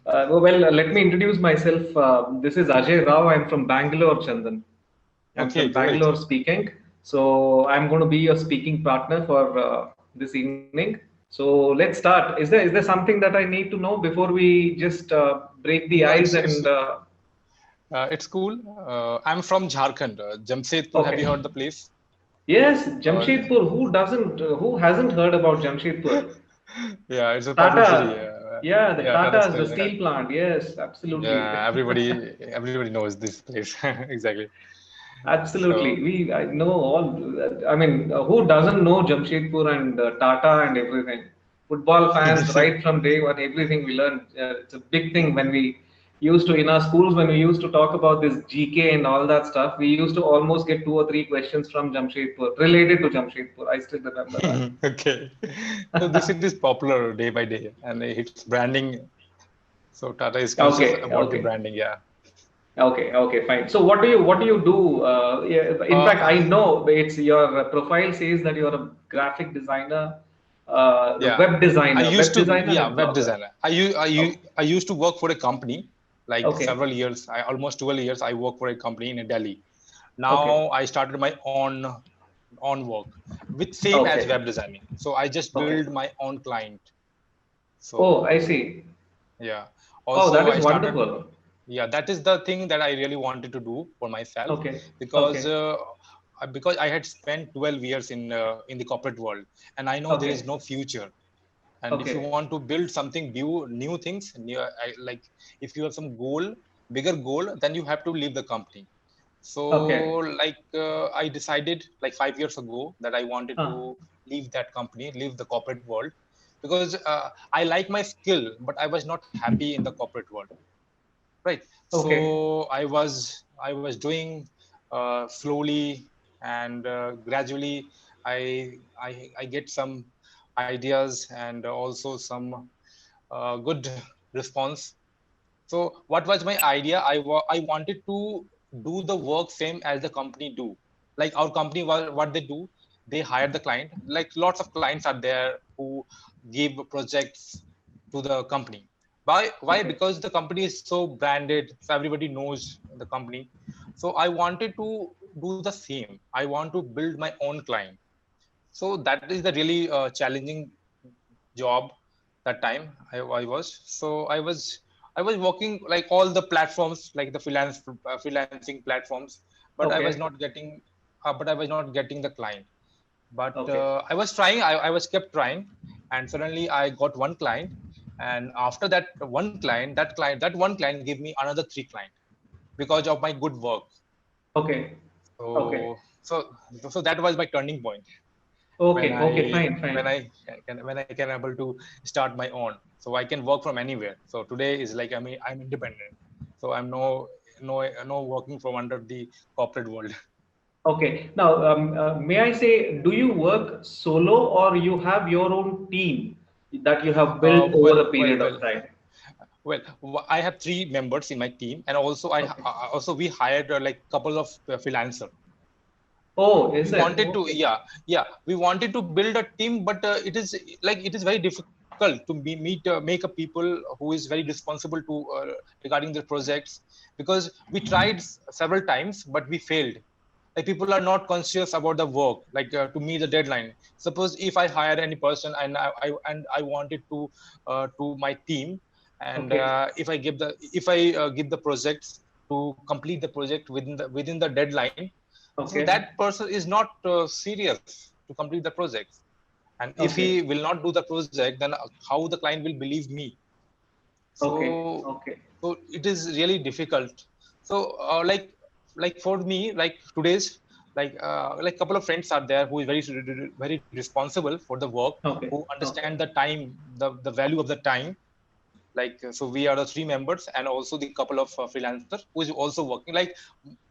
Let me introduce myself. This is Ajay Rao. I'm from Bangalore, Chandan. I'm Okay, from great. Bangalore speaking. So I'm going to be your speaking partner for this evening. So let's start. Is there something that I need to know before we just break the No, ice it's and it's cool. I'm from Jharkhand, Jamshedpur. Have you okay? heard the place? Yes, Uh, Jamshedpur. Who hasn't heard about Jamshedpur? yeah, it's a popular city. Tata. Yeah, the Yeah, Tata Tata's the Steel. Yeah, steel plant. Yes, absolutely. yeah, everybody knows this place exactly. Absolutely. So I know all. I mean, who doesn't know Jamshedpur and Tata and everything? Football fans, right from day one, everything we learned. It's a big thing when we used to, in our schools, when we used to talk about this GK and all that stuff, we used to almost get two or three questions from Jamshedpur related to Jamshedpur. I still remember okay, so this that. city is popular day by day, and its branding. So Tata is conscious Okay, about the okay. branding. Yeah. Okay, fine. So what do you do? Yeah, in fact, Uh, I know it's your profile says that you're a graphic designer, the Yeah, web designer yeah, and web blogger. designer. Okay, I used to work for a company like okay, several years. Almost 12 years. I worked for a company in Delhi. okay, Now I started my own work with same as okay, web designing. So I just okay. build my own client. Oh, I So see. yeah. Oh, Also that I is started. wonderful. Yeah, that is the thing that I really wanted to do for myself Okay, because okay, uh, because I had spent 12 years in the corporate world, and I know there is okay, no future. And if you okay, want to build something new things, like if you have some bigger goal, then you have to leave the company. So okay. I decided like 5 years ago that I wanted Huh. to leave that company, leave the corporate world, because I like my skill, but I was not happy in the corporate world, right? So Okay, I was doing slowly, and gradually I get some ideas and also some good response. So what was my idea? I wanted to do the work same as the company do. Like our company, what they do, they hire the client. Like lots of clients are there who give projects to the company. Why? okay, Because the company is so branded, so everybody knows the company. So I wanted to do the same. I want to build my own client. So that is the really challenging job that time. I was working like all the platforms, like the freelancing platforms, but okay, I was not getting the client. But okay, I was trying. I was kept trying, and suddenly I got one client. And after that one client gave me another three clients because of my good work. okay, okay, So so so that was my turning point when okay, I okay. Fine, when fine. I when I can able to start my own. So I can work from anywhere. So today is like I'm independent. So I'm no working from under the corporate world. Okay. Now, may I say, do you work solo or you have your own team that you have built Uh, over well, a well, period well, of time? I have three members in my team, and also Okay. also we hired like couple of freelancer. Oh, We is it? wanted to, Okay. yeah, we wanted to build a team, but it is very difficult to make a people who is very responsible to regarding their projects, because we tried several times but we failed. Like people are not conscious about the work, like to meet the deadline. Suppose if I hire any person and I wanted to my team, and Okay. if I give the projects to complete the project within the deadline, so that Okay. person is not serious to complete the project. And if he Okay. will not do the project, then how the client will believe me? so Okay. Okay. so it is really difficult. So like for me, like today's, like couple of friends are there who is very responsible for the work, who Okay. understand Okay. the time, the value of the time. So we are the three members, and also the couple of freelancer who is also working.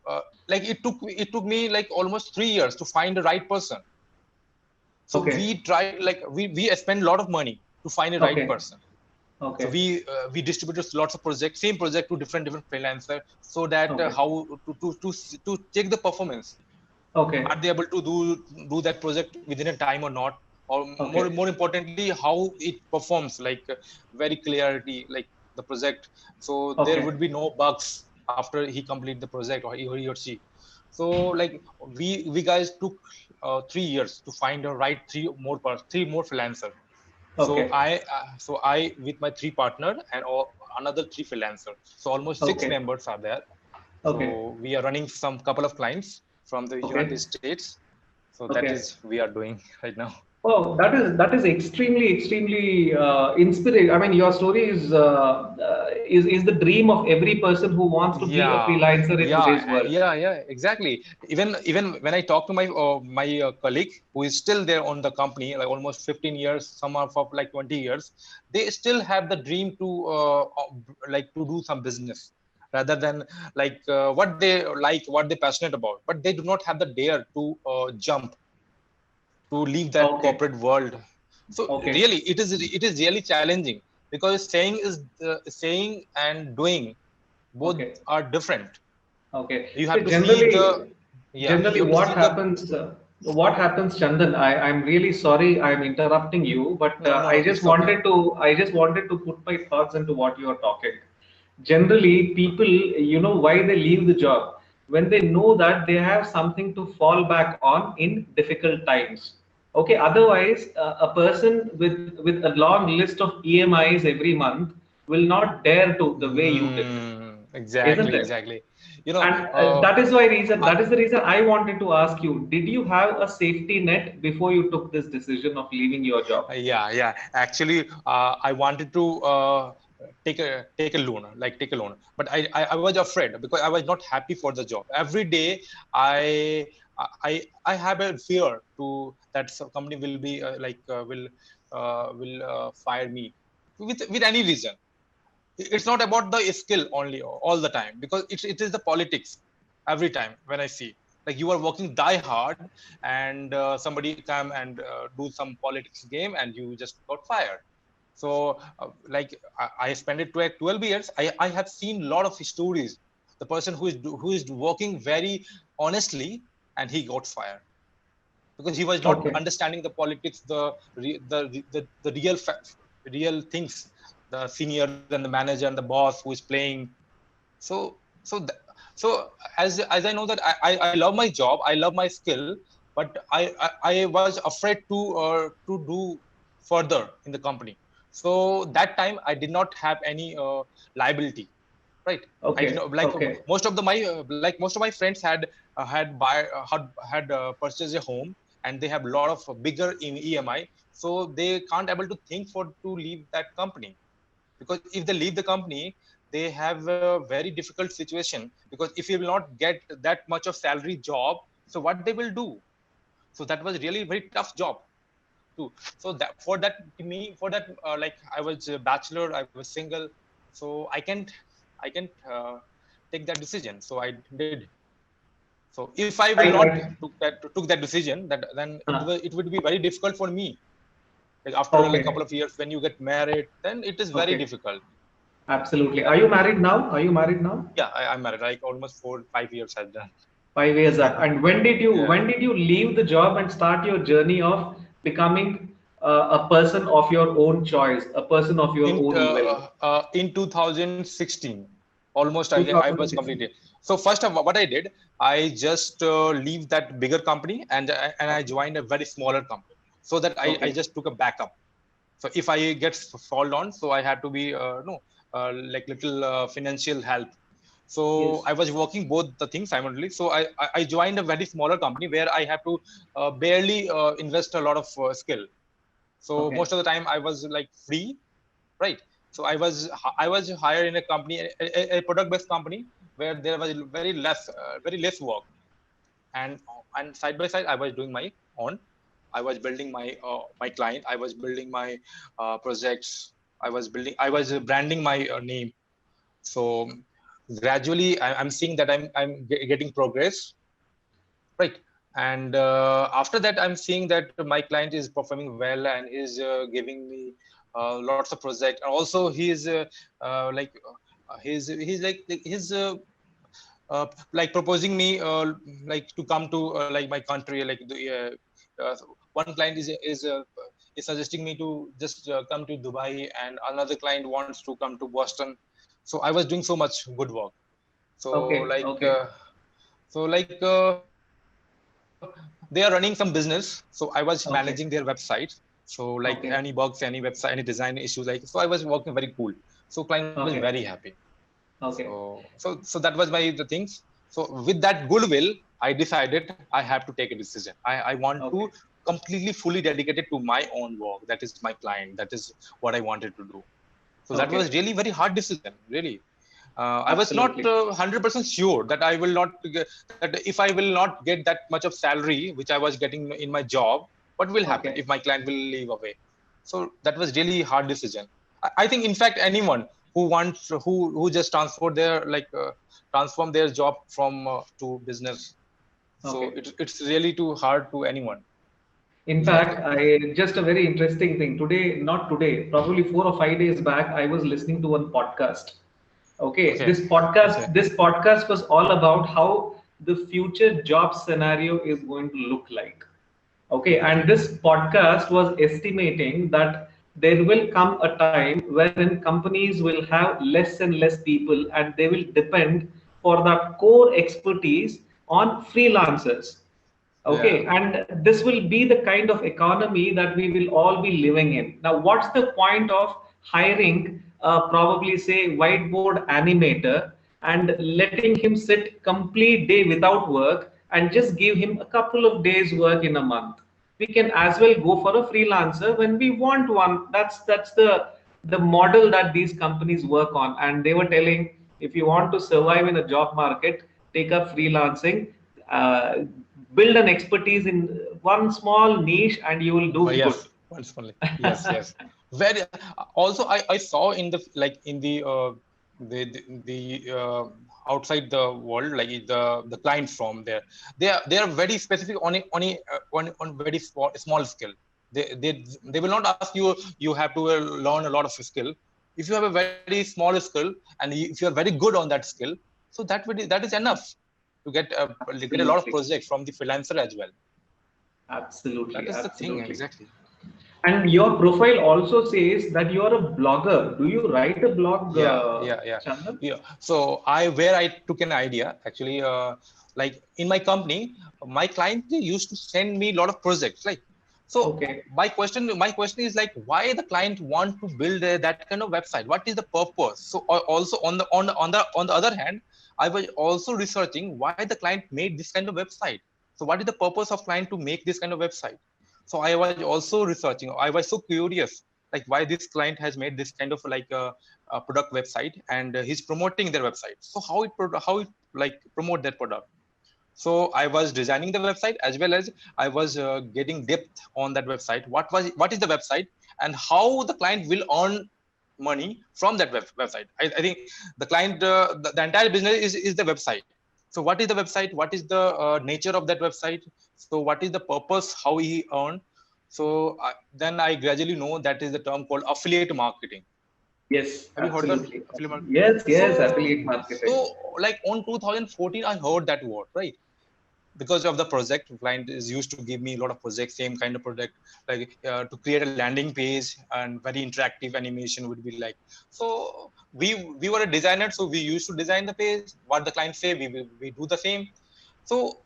Uh, like it took me like almost 3 years to find the right person. So we Okay. tried, like we spend a lot of money to find a right Okay. person. So Okay. we distributed lots of projects, same project, to different freelancer, so that Okay. how to check the performance. Okay. Are they able to do that project within a time or not? Or more Okay. more importantly, how it performs, like very clarity, like the project. So there Okay. would be no bugs after he complete the project, or he or she. So like we guys took 3 years to find the right three more freelancer. So Okay. I with my three partner and another three freelancer. So almost six Okay. members are there. Okay. So we are running some couple of clients from the United Okay. States. So that Okay. is we are doing right now. Oh, that is extremely inspiring. I mean, your story is the dream of every person who wants to be a Yeah, freelancer in today's world. yeah, exactly. Even when I talk to my colleague who is still there on the company, like almost 15 years, some are for like 20 years, they still have the dream to like to do some business rather than like what they're passionate about, but they do not have the dare to jump to leave that Okay. corporate world. So Okay. really, it is really challenging because saying and doing both Okay. are different. Okay. You So have to see the generally, yeah generally you have to what see the happens, Chandan, I'm really sorry I'm interrupting you, but no, it's okay. I just wanted to put my thoughts into what you are talking. Generally, people, why they leave the job when they know that they have something to fall back on in difficult times. Okay, otherwise, a person with a long list of EMIs every month will not dare to the way you did, isn't Exactly, it? exactly. And Uh, that is the reason I wanted to ask you, did you have a safety net before you took this decision of leaving your job? yeah. Actually, I wanted to take a loan, but I was afraid because I was not happy for the job. Every day, I I have a fear to that some company will be will fire me with any reason. It's not about the skill only all the time, because it is the politics every time when I see like you are working die hard, and somebody come and do some politics game and you just got fired. So like I spent it 12 years. I have seen a lot of stories. The person who is working very honestly and he got fired because he was not Okay. understanding the politics, the real things, the senior and the manager and the boss who is playing. So so th- so as I know that I love my job, I love my skill, but I was afraid to do further in the company. So that time I did not have any liability, right? I did Okay. not like Okay. most of my friends had purchased a home, and they have a lot of bigger in EMI, so they can't able to think for to leave that company. Because if they leave the company, they have a very difficult situation, because if you will not get that much of salary job, so what they will do? So that was really very tough job too. So that for that like I was a bachelor, I was single, so I can't take that decision. So I did. So if I will Right. not Right. took that decision, that then Uh, it would be very difficult for me. Like after like couple okay. of years when you get married, then it is very Okay. difficult. Absolutely. Are Then you married now? Are you married now? yeah, I'm married. Like almost 4 5 years I've done. 5 years up. And Yeah. when did you leave the job and start your journey of becoming a person of your own choice, a person of your own will? In 2016, almost I was completed. 2016. So first of all, what I did, I just leave that bigger company, and I Okay. joined a very smaller company, so that I Okay. just took a backup. So if I get fall down, so I had to be no like little financial help. So Yes. I was working both the things simultaneously. So I joined a very smaller company where I have to barely invest a lot of skill. So Okay. most of the time I was like free, right? So I was hired in a company, a product based company, where there was very less work, and side by side I was doing my own. I was building my client, I was building my projects, I was branding my name. So gradually I'm seeing that I'm getting progress, right? And after that I'm seeing that my client is performing well and is giving me lots of projects. And also he is like he's like he's like proposing me like to come to like my country, like the one client is is suggesting me to just come to Dubai, and another client wants to come to Boston. So I was doing so much good work. So Okay, like okay, they are running some business, so I was managing their website. So like any okay, bugs, any website, any design issues, like, so I was working very cool. So client was very happy. okay, So okay, that was my the things. So with that goodwill, I decided I have to take a decision. I want to okay, completely fully dedicated to my own work. That is my client. That is what I wanted to do. So that was okay. really very hard decision. Really, I was not Absolutely. 100% sure that I will not that if I will not get that much of salary which I was getting in my job, what will happen if Okay, my client will leave away? So that was really hard decision. I think in fact anyone who wants who just transform their job from to business. So okay. it's really too hard to anyone. In Exactly. fact, I just a very interesting thing today, not today, probably 4 or 5 days back, I was listening to one podcast. Okay, Okay. this Okay. podcast, this podcast was all about how the future job scenario is going to look like. Okay, and Okay. this podcast was estimating that there will come a time wherein companies will have less and less people and they will depend for that core expertise on freelancers. Yeah. Okay, and this will be the kind of economy that we will all be living in. Now, what's the point of hiring probably say whiteboard animator and letting him sit complete day without work and just give him a couple of days work in a month? We can as well go for a freelancer when we want one. That's the model that these companies work on. And they were telling, if you want to survive in a job market, take up freelancing, uh, build an expertise in one small niche, and you will do good. Yes, once only. Yes, yes. Very. Also, I saw in the like in the outside the world, like the clients from there, they are very specific on very small skill. They will not ask you have to learn a lot of skill. If you have a very small skill and if you are very good on that skill, so that is enough to get a lot of Absolutely, projects from the freelancer as well. That absolutely, is the thing absolutely. exactly. And your profile also says that you are a blogger. Do you write a blog, Yeah, yeah, yeah, Chandan? yeah. So I took an idea actually. Like in my company, my client they used to send me a lot of projects. Like, so Okay, my question is like, why the client want to build that kind of website? What is the purpose? So also on the other hand, I was also researching why the client made this kind of website. So what is the purpose of client to make this kind of website? So I was also researching. I was so curious, like why this client has made this kind of like a product website, and he's promoting their website. So how it like promote that product. So I was designing the website as well as I was getting depth on that website. What is the website and how the client will earn money from that website. I think the client the entire business is the website. So what is the website, what is the nature of that website, so what is the purpose, how he earn. So then I gradually know that is the term called affiliate marketing. yes, Have you heard that absolutely. affiliate marketing? Yes, yes, So, affiliate marketing. like on 2014, I heard that word, right? Because of the project, client is used to give me a lot of projects, same kind of project, like to create a landing page and very interactive animation would be like. So we were a designer, so we used to design the page. What the client say, we do the same. So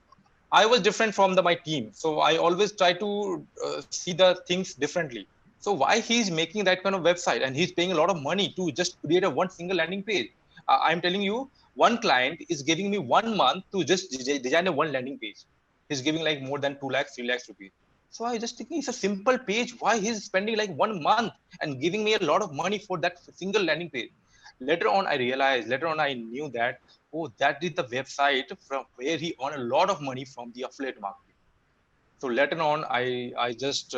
I was different from my team. So I always try to see the things differently. So why he's making that kind of website and he's paying a lot of money to just create a one single landing page? I'm telling you, one client is giving me 1 month to just design a one landing page. He's giving like more than 2 lakhs, 3 lakhs rupees. So I just thinking it's a simple page. Why he's spending like 1 month and giving me a lot of money for that single landing page? Later on I knew that, oh, that is the website from where he earned a lot of money from the affiliate marketing. So later on, I just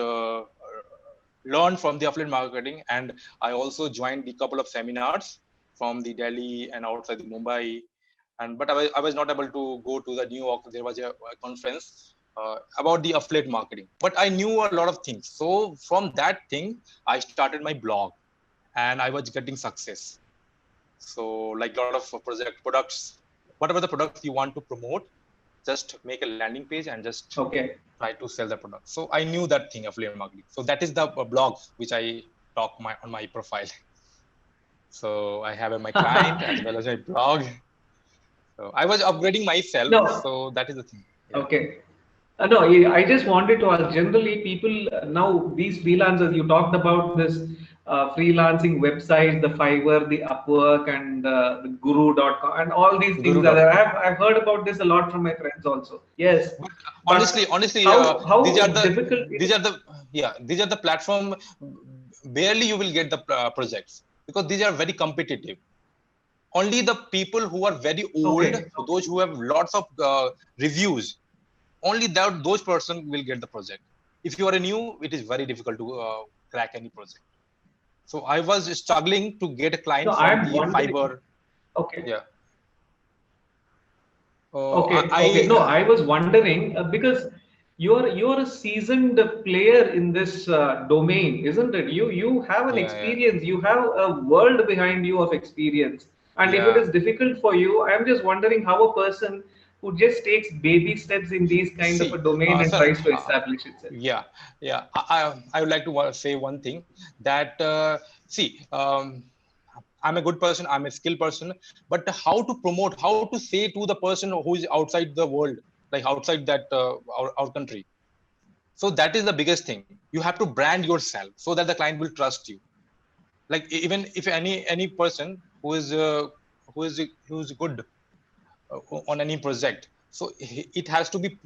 learned from the affiliate marketing, and I also joined a couple of seminars from the Delhi and outside the Mumbai. And but I was not able to go to the New York. There was a conference about the affiliate marketing, but I knew a lot of things. So from that thing, I started my blog, and I was getting success. So like a lot of products, whatever the products you want to promote, just make a landing page and just Okay. try to sell the product. So I knew that thing, affiliate marketing. So that is the blog which I talk on my profile. So I have my client as well as my blog. So I was upgrading myself. No. So that is the thing. Yeah. Okay. No, I just wanted to ask. Generally, people now these freelancers. You talked about this freelancing websites, the Fiverr, the Upwork, and the Guru.com, and all these things are there. Guru.com. I've heard about this a lot from my friends also. Yes, But but honestly, how difficult it these is? are the yeah, these are the platform. Barely you will get the projects because these are very competitive. Only the people who are very old, Okay. those who have lots of reviews, only that those person will get the project. If you are a new, it is very difficult to crack any project. So I was struggling to get a No, client from I'm the wondering. Fiverr. Okay. Yeah. Oh, Okay. No, I was wondering because you're a seasoned player in this domain, isn't it? You have an yeah, experience. You have a world behind you of experience. And if it yeah. is difficult for you, I'm just wondering how a person who just takes baby steps in these kind of a See, domain and sir, tries to establish itself. yeah, yeah. I would like to say one thing that see, I'm a good person, I'm a skilled person, but how to promote, how to say to the person who is outside the world, like outside that our country. So that is the biggest thing. You have to brand yourself so that the client will trust you. Like even if any person who is good on any project, so it has to be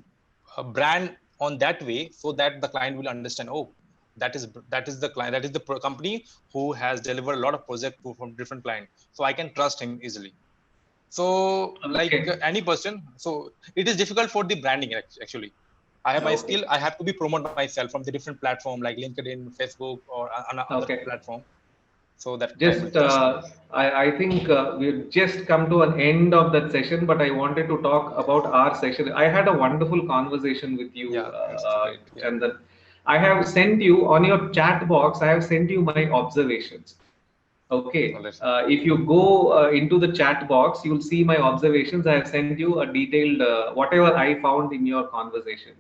a brand on that way so that the client will understand, oh, that is the client, that is the company who has delivered a lot of projects from different clients, so I can trust him easily. So like Okay. any person, so it is difficult for the branding actually. I have my Okay. skill, I have to be promote myself from the different platform like LinkedIn, Facebook, or other Okay. platform, so that client will Just, trust me. I think we've just come to an end of that session, but I wanted to talk about our session. I had a wonderful conversation with you, Yeah, it's great. Yeah. Chandan. I have sent you on your chat box, I have sent you my observations. Well, Okay. that's If you go into the chat box, you'll see my observations. I have sent you a detailed, whatever I found in your conversation.